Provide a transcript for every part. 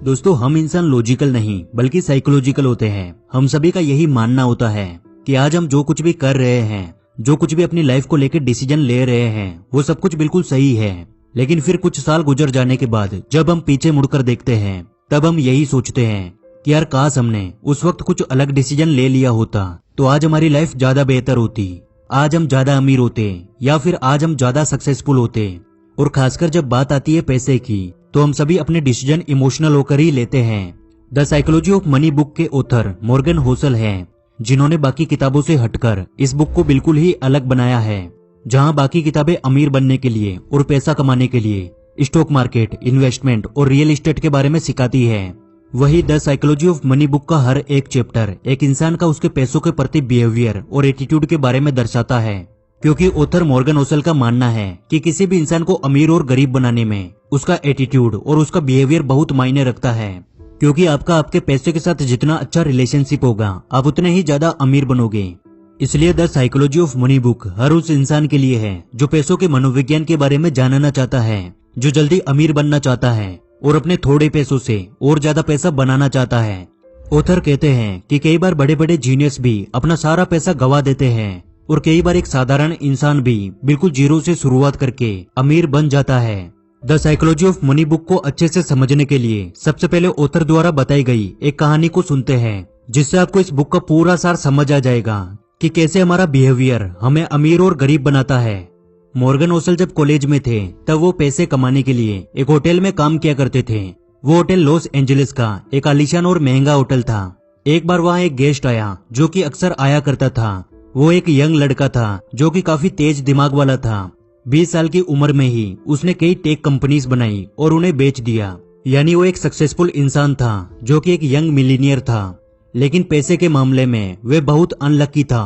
दोस्तों, हम इंसान लॉजिकल नहीं बल्कि साइकोलॉजिकल होते हैं। हम सभी का यही मानना होता है कि आज हम जो कुछ भी कर रहे हैं, जो कुछ भी अपनी लाइफ को लेकर डिसीजन ले रहे हैं, वो सब कुछ बिल्कुल सही है। लेकिन फिर कुछ साल गुजर जाने के बाद जब हम पीछे मुड़कर देखते हैं, तब हम यही सोचते हैं कि यार काश हमने उस वक्त कुछ अलग डिसीजन ले लिया होता तो आज हमारी लाइफ ज्यादा बेहतर होती, आज हम ज्यादा अमीर होते या फिर आज हम ज्यादा सक्सेसफुल होते। और खासकर जब बात आती है पैसे की, तो हम सभी अपने डिसीजन इमोशनल होकर ही लेते हैं। The psychology of money book के ऑथर मॉर्गन होसल हैं, जिन्होंने बाकी किताबों से हटकर इस बुक को बिल्कुल ही अलग बनाया है। जहां बाकी किताबें अमीर बनने के लिए और पैसा कमाने के लिए स्टॉक मार्केट, इन्वेस्टमेंट और रियल एस्टेट के बारे में सिखाती है, वही the psychology of money book का हर एक चैप्टर एक इंसान का उसके पैसों के प्रति बिहेवियर और एटीट्यूड के बारे में दर्शाता है। क्योंकि ऑथर मॉर्गन होसल का मानना है कि किसी भी इंसान को अमीर और गरीब बनाने में उसका एटीट्यूड और उसका बिहेवियर बहुत मायने रखता है। क्योंकि आपका आपके पैसे के साथ जितना अच्छा रिलेशनशिप होगा, आप उतने ही ज्यादा अमीर बनोगे। इसलिए the psychology of money book हर उस इंसान के लिए है जो पैसों के मनोविज्ञान के बारे में जानना चाहता है, जो जल्दी अमीर बनना चाहता है और अपने थोड़े पैसों से और ज्यादा पैसा बनाना चाहता है। ऑथर कहते हैं कि कई बार बड़े बड़े जीनियस भी अपना सारा पैसा गवा देते हैं और कई बार एक साधारण इंसान भी बिल्कुल जीरो से शुरुआत करके अमीर बन जाता है। The psychology of money book को अच्छे से समझने के लिए सबसे पहले ऑथर द्वारा बताई गई एक कहानी को सुनते हैं, जिससे आपको इस बुक का पूरा सार समझ आ जाएगा कि कैसे हमारा बिहेवियर हमें अमीर और गरीब बनाता है। मॉर्गन होसल जब कॉलेज में थे तब वो पैसे कमाने के लिए एक होटल में काम किया करते थे। वो होटल लॉस एंजलिस का एक आलीशान और महंगा होटल था। एक बार वहाँ एक गेस्ट आया जो कि अक्सर आया करता था। वो एक यंग लड़का था जो कि काफी तेज दिमाग वाला था। 20 साल की उम्र में ही उसने कई टेक कंपनीज बनाई और उन्हें बेच दिया। यानी वो एक सक्सेसफुल इंसान था जो कि एक यंग मिलीनियर था। लेकिन पैसे के मामले में वे बहुत अनलकी था।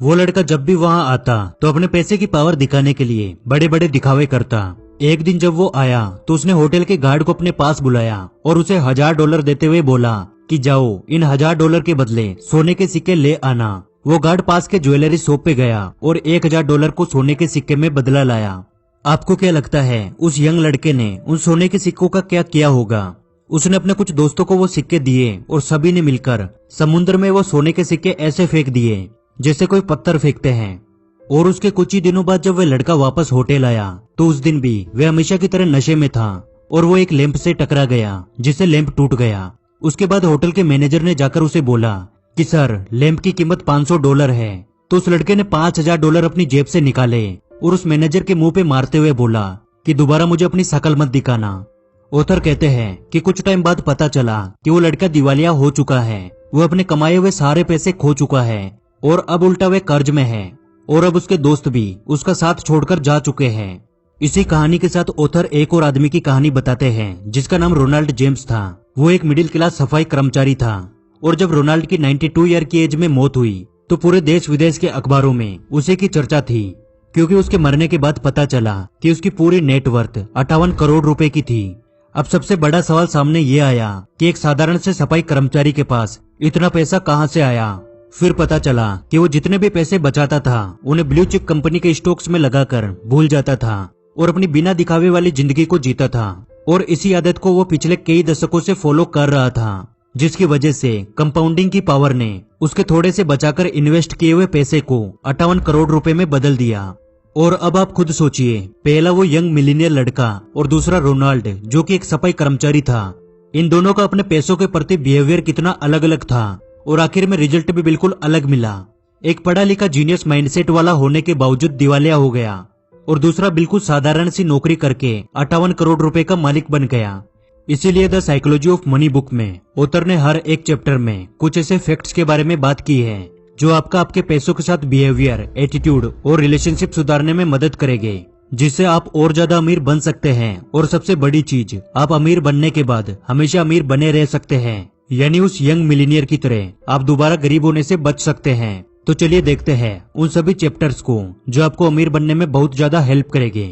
वो लड़का जब भी वहाँ आता तो अपने पैसे की पावर दिखाने के लिए बड़े बड़े दिखावे करता। एक दिन जब वो आया तो उसने होटल के गार्ड को अपने पास बुलाया और उसे $1000 देते हुए बोला कि जाओ इन $1000 के बदले सोने के सिक्के ले आना। वो गार्ड पास के ज्वेलरी शॉप पे गया और $1000 को सोने के सिक्के में बदला लाया। आपको क्या लगता है उस यंग लड़के ने उन सोने के सिक्कों का क्या किया होगा? उसने अपने कुछ दोस्तों को वो सिक्के दिए और सभी ने मिलकर समुद्र में वो सोने के सिक्के ऐसे फेंक दिए जैसे कोई पत्थर फेंकते हैं। और उसके कुछ ही दिनों बाद जब वह लड़का वापस होटल आया तो उस दिन भी वह हमेशा की तरह नशे में था और वो एक लैंप से टकरा गया, जिससे लैंप टूट गया। उसके बाद होटल के मैनेजर ने जाकर उसे बोला कि सर, लैंप की कीमत $500 है। तो उस लड़के ने $5000 अपनी जेब से निकाले और उस मैनेजर के मुंह पे मारते हुए बोला कि दोबारा मुझे अपनी शकल मत दिखाना। ऑथर कहते हैं कि कुछ टाइम बाद पता चला कि वो लड़का दिवालिया हो चुका है। वो अपने कमाए हुए सारे पैसे खो चुका है और अब उल्टा वे कर्ज में है और अब उसके दोस्त भी उसका साथ छोड़कर जा चुके हैं। इसी कहानी के साथ ऑथर एक और आदमी की कहानी बताते हैं जिसका नाम रोनाल्ड जेम्स था। वो एक मिडिल क्लास सफाई कर्मचारी था और जब रोनाल्ड की 92 ईयर की एज में मौत हुई तो पूरे देश विदेश के अखबारों में उसी की चर्चा थी, क्योंकि उसके मरने के बाद पता चला कि उसकी पूरी नेटवर्थ 58 करोड़ रुपए की थी। अब सबसे बड़ा सवाल सामने ये आया कि एक साधारण से सफाई कर्मचारी के पास इतना पैसा कहां से आया। फिर पता चला कि वो जितने भी पैसे बचाता था उन्हें ब्लू चिप कंपनी के स्टॉक्स में लगाकर भूल जाता था और अपनी बिना दिखावे वाली जिंदगी को जीता था। और इसी आदत को वो पिछले कई दशकों से फॉलो कर रहा था, जिसकी वजह से कंपाउंडिंग की पावर ने उसके थोड़े से बचाकर इन्वेस्ट किए हुए पैसे को 58 करोड़ रुपए में बदल दिया। और अब आप खुद सोचिए, पहला वो यंग मिलीनियर लड़का और दूसरा रोनाल्ड जो कि एक सफाई कर्मचारी था। इन दोनों का अपने पैसों के प्रति बिहेवियर कितना अलग अलग था और आखिर में रिजल्ट भी बिल्कुल अलग मिला। एक पढ़ा लिखा जीनियस माइंडसेट वाला होने के बावजूद दिवालिया हो गया और दूसरा बिल्कुल साधारण सी नौकरी करके 58 करोड़ रुपए का मालिक बन गया। इसीलिए the psychology of money book में ऑथर ने हर एक चैप्टर में कुछ ऐसे फैक्ट्स के बारे में बात की है जो आपका आपके पैसों के साथ बिहेवियर, एटीट्यूड और रिलेशनशिप सुधारने में मदद करेंगे, जिससे आप और ज्यादा अमीर बन सकते हैं। और सबसे बड़ी चीज, आप अमीर बनने के बाद हमेशा अमीर बने रह सकते हैं, यानी उस यंग मिलीनियर की तरह आप दोबारा गरीब होने से बच सकते हैं। तो चलिए देखते हैं उन सभी चैप्टर्स को जो आपको अमीर बनने में बहुत ज्यादा हेल्प करेंगे।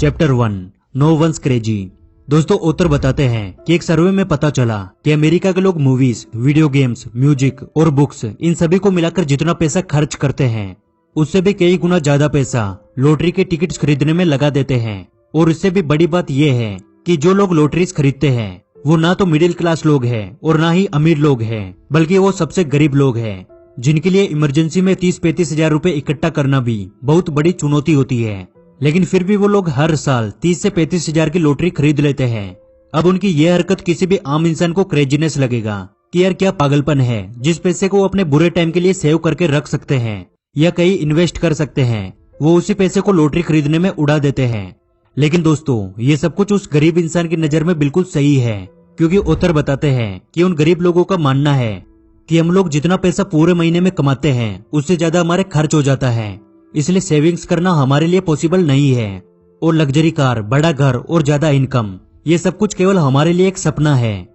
Chapter 1, no one's crazy. दोस्तों, ऑथर बताते हैं कि एक सर्वे में पता चला कि अमेरिका के लोग मूवीज, वीडियो गेम्स, म्यूजिक और बुक्स इन सभी को मिलाकर जितना पैसा खर्च करते हैं उससे भी कई गुना ज्यादा पैसा लॉटरी के टिकट्स खरीदने में लगा देते हैं। और इससे भी बड़ी बात यह है कि जो लोग लॉटरीज खरीदते हैं वो ना तो मिडिल क्लास लोग हैं और ना ही अमीर लोग हैं, बल्कि वो सबसे गरीब लोग हैं, जिनके लिए इमरजेंसी में 30-35 हजार रुपए इकट्ठा करना भी बहुत बड़ी चुनौती होती है। लेकिन फिर भी वो लोग हर साल 30 से 35 हजार की लॉटरी खरीद लेते हैं। अब उनकी ये हरकत किसी भी आम इंसान को क्रेजीनेस लगेगा कि यार क्या पागलपन है, जिस पैसे को वो अपने बुरे टाइम के लिए सेव करके रख सकते हैं या कहीं इन्वेस्ट कर सकते हैं, वो उसी पैसे को लॉटरी खरीदने में उड़ा देते हैं। लेकिन दोस्तों, ये सब कुछ उस गरीब इंसान की नजर में बिल्कुल सही है, क्योंकि ऑथर बताते हैं कि उन गरीब लोगों का मानना है कि हम लोग जितना पैसा पूरे महीने में कमाते हैं उससे ज्यादा हमारे खर्च हो जाता है, इसलिए सेविंग्स करना हमारे लिए पॉसिबल नहीं है। और लग्जरी कार, बड़ा घर और ज्यादा इनकम, ये सब कुछ केवल हमारे लिए एक सपना है,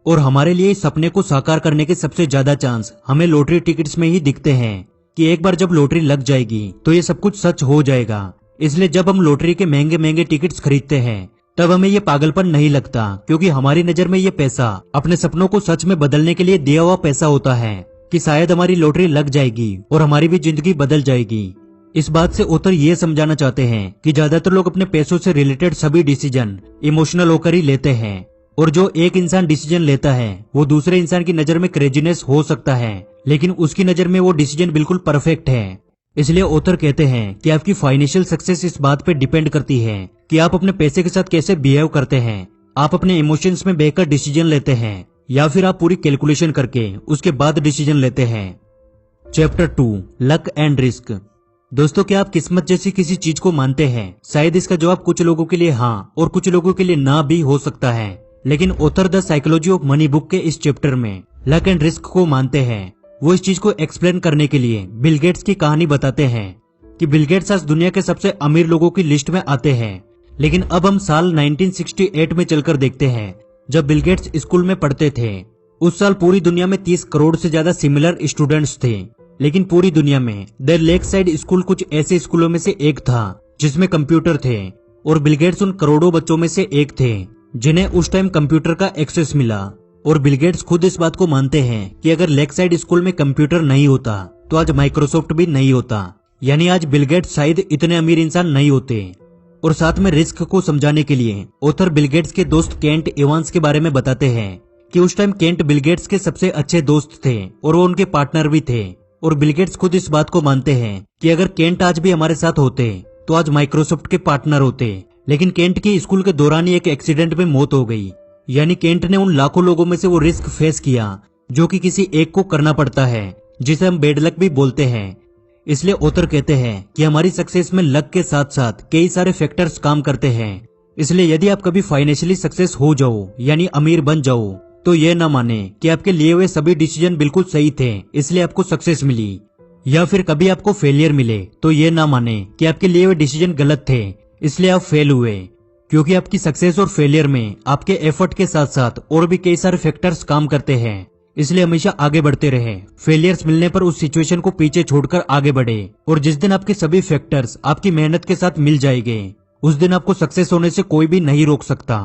और हमारे लिए इस सपने को साकार करने के सबसे ज्यादा चांस हमें लॉटरी टिकट्स में ही दिखते हैं कि एक बार जब लॉटरी लग जाएगी तो ये सब कुछ सच हो जाएगा। इसलिए जब हम लॉटरी के महंगे महंगे टिकट्स खरीदते हैं तब हमें ये पागलपन नहीं लगता, क्योंकि हमारी नजर में ये पैसा अपने सपनों को सच में बदलने के लिए दिया हुआ पैसा होता है कि शायद हमारी लॉटरी लग जाएगी और हमारी भी जिंदगी बदल जाएगी। इस बात से ऑथर ये समझाना चाहते हैं कि ज्यादातर लोग अपने पैसों से रिलेटेड सभी डिसीजन इमोशनल होकर ही लेते हैं, और जो एक इंसान डिसीजन लेता है वो दूसरे इंसान की नजर में क्रेजीनेस हो सकता है, लेकिन उसकी नजर में वो डिसीजन बिल्कुल परफेक्ट है। इसलिए ऑथर कहते हैं कि आपकी फाइनेंशियल सक्सेस इस बात पे डिपेंड करती है कि आप अपने पैसे के साथ कैसे बिहेव करते हैं। आप अपने इमोशंस में बहकर डिसीजन लेते हैं या फिर आप पूरी कैलकुलेशन करके उसके बाद डिसीजन लेते हैं। Chapter 2, luck and risk. दोस्तों, क्या आप किस्मत जैसी किसी चीज को मानते हैं? शायद इसका जवाब कुछ लोगों के लिए हाँ और कुछ लोगों के लिए ना भी हो सकता है, लेकिन author the psychology of money book के इस चैप्टर में लक एंड रिस्क को मानते हैं। वो इस चीज को एक्सप्लेन करने के लिए बिल गेट्स की कहानी बताते हैं कि बिल गेट्स आज दुनिया के सबसे अमीर लोगों की लिस्ट में आते हैं। लेकिन अब हम साल 1968 में चलकर देखते हैं, जब बिल गेट्स स्कूल में पढ़ते थे। उस साल पूरी दुनिया में 30 करोड़ से ज्यादा सिमिलर स्टूडेंट्स थे, लेकिन पूरी दुनिया में द लेक साइड स्कूल कुछ ऐसे स्कूलों में से एक था जिसमें कंप्यूटर थे, और बिल गेट्स उन करोड़ों बच्चों में से एक थे जिन्हें उस टाइम कंप्यूटर का एक्सेस मिला। और बिल गेट्स खुद इस बात को मानते हैं कि अगर लेक साइड स्कूल में कंप्यूटर नहीं होता तो आज माइक्रोसॉफ्ट भी नहीं होता, यानी आज बिल गेट्स शायद इतने अमीर इंसान नहीं होते। और साथ में रिस्क को समझाने के लिए ऑथर बिल गेट्स के दोस्त केंट एवांस के बारे में बताते हैं कि उस टाइम केंट बिल गेट्स के सबसे अच्छे दोस्त थे और वो उनके पार्टनर भी थे। और बिल गेट्स खुद इस बात को मानते हैं कि अगर केंट आज भी हमारे साथ होते तो आज माइक्रोसॉफ्ट के पार्टनर होते। लेकिन केंट की स्कूल के दौरान ही एक एक्सीडेंट में मौत हो गई, यानी केंट ने उन लाखों लोगों में से वो रिस्क फेस किया जो कि किसी एक को करना पड़ता है, जिसे हम बेड लक भी बोलते हैं। इसलिए ऑथर कहते हैं कि हमारी सक्सेस में लक के साथ साथ कई सारे फैक्टर्स काम करते हैं। इसलिए यदि आप कभी फाइनेंशियली सक्सेस हो जाओ यानी अमीर बन जाओ तो ये ना माने कि आपके लिए हुए सभी डिसीजन बिल्कुल सही थे इसलिए आपको सक्सेस मिली, या फिर कभी आपको फेलियर मिले तो ये ना माने कि आपके लिए हुए डिसीजन गलत थे इसलिए आप फेल हुए, क्योंकि आपकी सक्सेस और फेलियर में आपके एफर्ट के साथ साथ और भी कई सारे फैक्टर्स काम करते हैं। इसलिए हमेशा आगे बढ़ते रहे, फेलियर्स मिलने पर उस सिचुएशन को पीछे छोड़कर आगे बढ़े, और जिस दिन आपके सभी फैक्टर्स आपकी मेहनत के साथ मिल जाएंगे उस दिन आपको सक्सेस होने से कोई भी नहीं रोक सकता।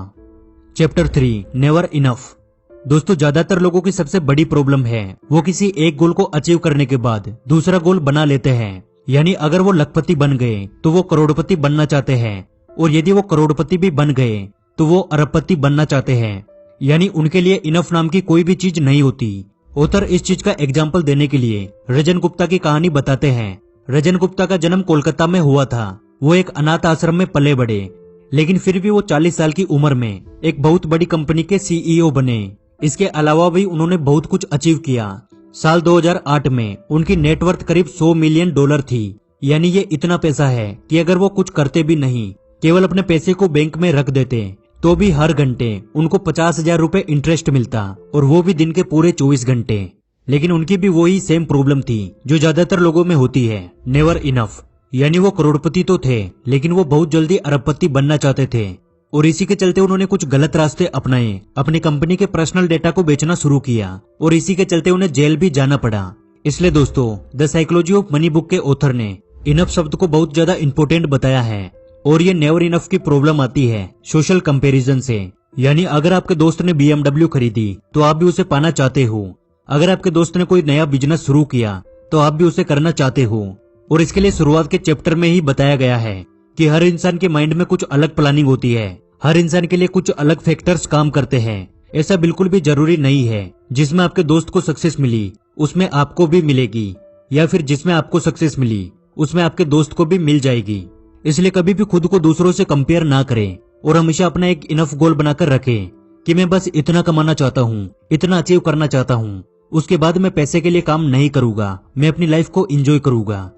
Chapter 3, never enough. दोस्तों, ज्यादातर लोगों की सबसे बड़ी प्रॉब्लम है वो किसी एक गोल को अचीव करने के बाद दूसरा गोल बना लेते हैं। यानी अगर वो लखपति बन गए तो वो करोड़पति बनना चाहते हैं, और यदि वो करोड़पति भी बन गए तो वो अरबपति बनना चाहते हैं, यानी उनके लिए इनफ नाम की कोई भी चीज नहीं होती। ऑथर इस चीज का एग्जाम्पल देने के लिए रजन गुप्ता की कहानी बताते हैं। रजन गुप्ता का जन्म कोलकाता में हुआ था। वो एक अनाथ आश्रम में पले बढ़े, लेकिन फिर भी वो 40 साल की उम्र में एक बहुत बड़ी कंपनी के सीईओ बने। इसके अलावा भी उन्होंने बहुत कुछ अचीव किया। साल 2008 में उनकी नेटवर्थ करीब $100 मिलियन थी, यानी ये इतना पैसा है कि अगर वो कुछ करते भी नहीं, केवल अपने पैसे को बैंक में रख देते, तो भी हर घंटे उनको 50,000 रुपए इंटरेस्ट मिलता, और वो भी दिन के पूरे 24 घंटे। लेकिन उनकी भी वही सेम प्रॉब्लम थी जो ज्यादातर लोगों में होती है, नेवर इनफ। यानी वो करोड़पति तो थे लेकिन वो बहुत जल्दी अरबपति बनना चाहते थे, और इसी के चलते उन्होंने कुछ गलत रास्ते अपनाए, अपनी कंपनी के पर्सनल डेटा को बेचना शुरू किया, और इसी के चलते उन्हें जेल भी जाना पड़ा। इसलिए दोस्तों, the psychology of money book के ऑथर ने इनफ शब्द को बहुत ज्यादा इंपॉर्टेंट बताया है। और ये नेवर इनफ की प्रॉब्लम आती है सोशल कंपैरिजन से। यानी अगर आपके दोस्त ने BMW खरीदी तो आप भी उसे पाना चाहते हो, अगर आपके दोस्त ने कोई नया बिजनेस शुरू किया तो आप भी उसे करना चाहते हो। और इसके लिए शुरुआत के चैप्टर में ही बताया गया है कि हर इंसान के माइंड में कुछ अलग प्लानिंग होती है, हर इंसान के लिए कुछ अलग फैक्टर्स काम करते हैं। ऐसा बिल्कुल भी जरूरी नहीं है जिसमें आपके दोस्त को सक्सेस मिली उसमें आपको भी मिलेगी, या फिर जिसमें आपको सक्सेस मिली उसमें आपके दोस्त को भी मिल जाएगी। इसलिए कभी भी खुद को दूसरों से कंपेयर ना करें और हमेशा अपना एक इनफ गोल बनाकर रखें कि मैं बस इतना कमाना चाहता हूँ, इतना अचीव करना चाहता हूँ, उसके बाद मैं पैसे के लिए काम नहीं करूंगा, मैं अपनी लाइफ को एंजॉय करूंगा।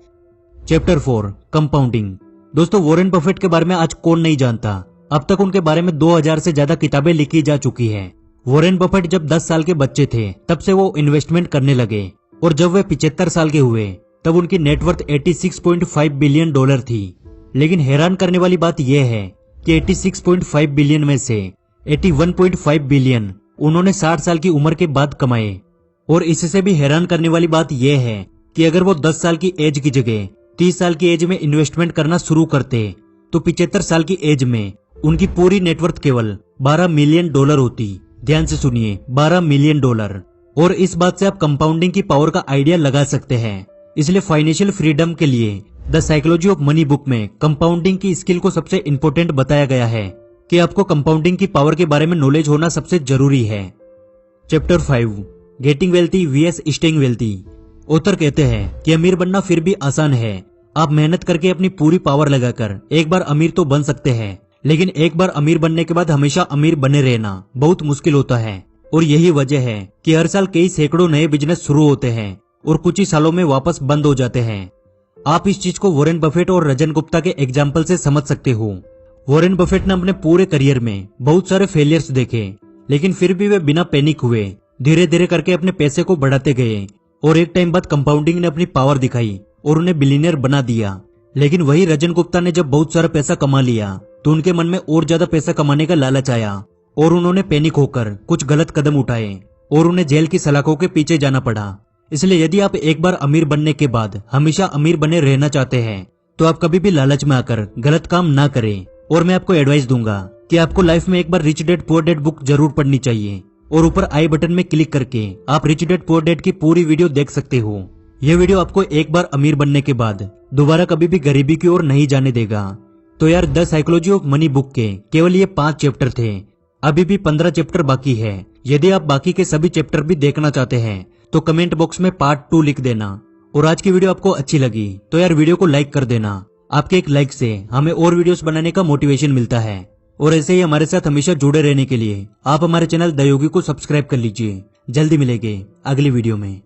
Chapter 4 compounding. दोस्तों, वॉरेन बफेट के बारे में आज कौन नहीं जानता। अब तक उनके बारे में 2000 से ज्यादा किताबें लिखी जा चुकी है। वॉरेन बफेट जब 10 साल के बच्चे थे तब से वो इन्वेस्टमेंट करने लगे और जब वे 75 साल के हुए तब उनकी नेटवर्थ 86.5 बिलियन डॉलर थी। लेकिन हैरान करने वाली बात यह है कि 86.5 बिलियन में से 81.5 बिलियन उन्होंने 60 साल की उम्र के बाद कमाए। और इससे भी हैरान करने वाली बात यह है कि अगर वो 10 साल की एज की जगह 30 साल की एज में इन्वेस्टमेंट करना शुरू करते तो 75 साल की एज में उनकी पूरी नेटवर्थ केवल 12 मिलियन डॉलर होती। ध्यान से सुनिए, 12 मिलियन डॉलर। और इस बात से आप कंपाउंडिंग की पावर का आइडिया लगा सकते हैं। इसलिए फाइनेंशियल फ्रीडम के लिए the psychology of money book में कंपाउंडिंग की स्किल को सबसे इंपॉर्टेंट बताया गया है कि आपको कंपाउंडिंग की पावर के बारे में नॉलेज होना सबसे जरूरी है। Chapter 5 getting wealthy V S staying wealthy. Author कहते हैं कि अमीर बनना फिर भी आसान है। आप मेहनत करके अपनी पूरी पावर लगाकर एक बार अमीर तो बन सकते हैं, लेकिन एक बार अमीर बनने के बाद हमेशा अमीर बने रहना बहुत मुश्किल होता है। और यही वजह है कि हर साल कई सैकड़ों नए बिजनेस शुरू होते हैं और कुछ ही सालों में वापस बंद हो जाते हैं। आप इस चीज को वॉरेन बफेट और रजन गुप्ता के एग्जाम्पल से समझ सकते हो। वॉरेन बफेट ने अपने पूरे करियर में बहुत सारे फेलियर्स देखे, लेकिन फिर भी वे बिना पैनिक हुए धीरे धीरे करके अपने पैसे को बढ़ाते गए और एक टाइम बाद कंपाउंडिंग ने अपनी पावर दिखाई और उन्हें बिलियनियर बना दिया। लेकिन वही रजन गुप्ता ने जब बहुत सारा पैसा कमा लिया तो उनके मन में और ज्यादा पैसा कमाने का लालच आया और उन्होंने पैनिक होकर कुछ गलत कदम उठाए और उन्हें जेल की सलाखों के पीछे जाना पड़ा। इसलिए यदि आप एक बार अमीर बनने के बाद हमेशा अमीर बने रहना चाहते हैं तो आप कभी भी लालच में आकर गलत काम ना करें। और मैं आपको एडवाइस दूंगा कि आपको लाइफ में एक बार rich dad poor dad book जरूर पढ़नी चाहिए और ऊपर आई बटन में क्लिक करके आप रिच डैड पुअर डैड की पूरी वीडियो देख सकते हो। यह वीडियो आपको एक बार अमीर बनने के बाद दोबारा कभी भी गरीबी की ओर नहीं जाने देगा। तो यार, the psychology of money book के केवल ये 5 चैप्टर थे, अभी भी 15 चैप्टर बाकी है। यदि आप बाकी के सभी चैप्टर भी देखना चाहते हैं तो कमेंट बॉक्स में पार्ट 2 लिख देना। और आज की वीडियो आपको अच्छी लगी तो यार वीडियो को लाइक कर देना। आपके एक लाइक से हमें और वीडियोस बनाने का मोटिवेशन मिलता है। और ऐसे ही हमारे साथ हमेशा जुड़े रहने के लिए आप हमारे चैनल द योगी को सब्सक्राइब कर लीजिए। जल्दी मिलेंगे अगली वीडियो में।